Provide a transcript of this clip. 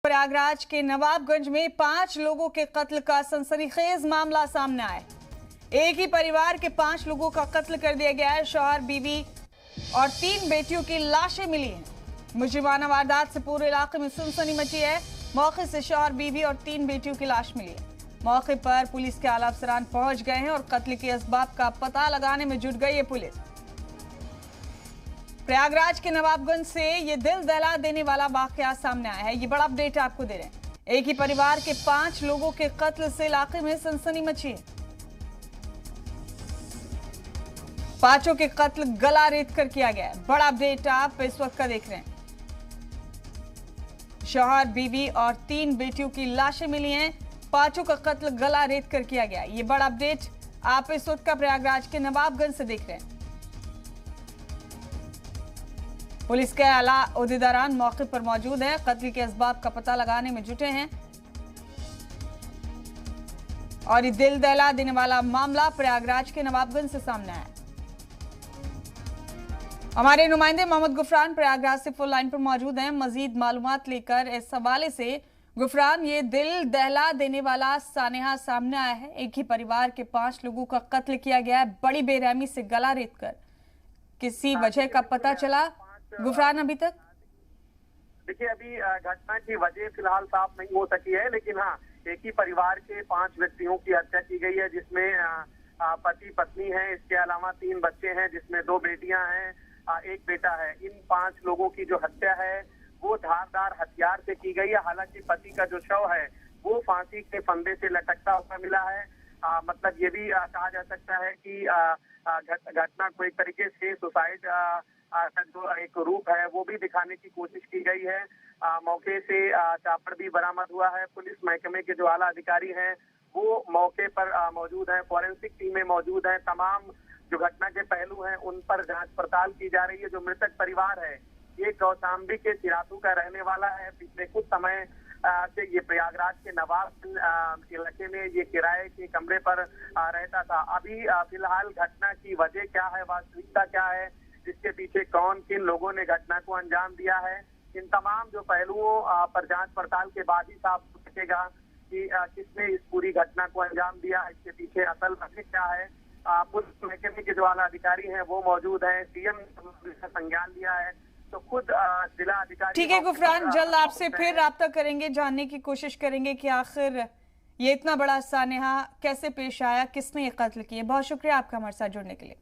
प्रयागराज के नवाबगंज में 5 लोगों के कत्ल का सनसनीखेज मामला सामने आया। एक ही परिवार के 5 लोगों का कत्ल कर दिया गया है। शौहर, बीवी और 3 बेटियों की लाशें मिली हैं। मुजरिमाना वारदात से पूरे इलाके में सनसनी मची है। मौके से शौहर, बीवी और 3 बेटियों की लाश मिली है। मौके पर पुलिस के आला अफसरान पहुंच गए हैं और कत्ल के असबाब का पता लगाने में जुट गई है पुलिस। प्रयागराज के नवाबगंज से ये दिल दहला देने वाला वाकया सामने आया है। ये बड़ा अपडेट आपको दे रहे हैं। एक ही परिवार के 5 लोगों के कत्ल से इलाके में सनसनी मची है। 5 के कत्ल गला रेत कर किया गया है। बड़ा अपडेट आप इस वक्त का देख रहे हैं। शौहर, बीवी और 3 बेटियों की लाशें मिली हैं। 5 का कत्ल गला रेत कर किया गया है। ये बड़ा अपडेट आप इस वक्त का प्रयागराज के नवाबगंज से देख रहे हैं। पुलिस के आला ओहदेदारान मौके पर मौजूद हैं। कत्ल के असबाब का पता लगाने में जुटे हैं और ये दिल दहला देने वाला मामला प्रयागराज के नवाबगंज से सामने आया। हमारे नुमाइंदे मोहम्मद गुफरान प्रयागराज से फोन लाइन पर मौजूद हैं मजीद मालूमात लेकर। इस हवाले से गुफरान, ये दिल दहला देने वाला सानेहा सामने आया है। एक ही परिवार के 5 लोगों का कत्ल किया गया है, बड़ी बेरहमी से गला रेत कर। किसी वजह का पता चला गुफरान अभी तक? देखिए, अभी घटना की वजह फिलहाल साफ नहीं हो सकी है, लेकिन हाँ, एक ही परिवार के 5 व्यक्तियों की हत्या की गई है, जिसमें पति पत्नी है। इसके अलावा 3 बच्चे हैं, जिसमें 2 बेटियां हैं, 1 बेटा है। इन 5 लोगों की जो हत्या है वो धारदार हथियार से की गई है। हालांकि पति का जो शव है वो फांसी के फंदे से लटकता हुआ मिला है। मतलब ये भी कहा जा सकता है कि घटना को एक तरीके से सुसाइड का जो एक रूप है वो भी दिखाने की कोशिश की गई है। मौके से चापड़ भी बरामद हुआ है। पुलिस महकमे के जो आला अधिकारी हैं वो मौके पर मौजूद हैं। फॉरेंसिक टीमें मौजूद हैं। तमाम जो घटना के पहलू हैं उन पर जांच पड़ताल की जा रही है। जो मृतक परिवार है ये कौशाम्बी के चिरातू का रहने वाला है। पिछले कुछ समय से ये प्रयागराज के नवाबगंज इलाके में ये किराए के कमरे पर रहता था। अभी फिलहाल घटना की वजह क्या है, वास्तविकता क्या है, इसके पीछे कौन किन लोगों ने घटना को अंजाम दिया है, इन तमाम जो पहलुओं पर जांच पड़ताल के बाद ही साफ हो सकेगा कि किसने इस पूरी घटना को अंजाम दिया। इसके पीछे असल वजह क्या है। पुलिस महकमे के जो आला अधिकारी हैं वो मौजूद हैं। सीएम ने संज्ञान लिया है, तो खुद जिला अधिकारी। ठीक है गुफरान, जल्द आपसे फिर राब्ता करेंगे, जानने की कोशिश करेंगे कि आखिर ये इतना बड़ा सानेहा कैसे पेश आया, किसने ये कत्ल किया। बहुत शुक्रिया आपका हमारे साथ जुड़ने के लिए।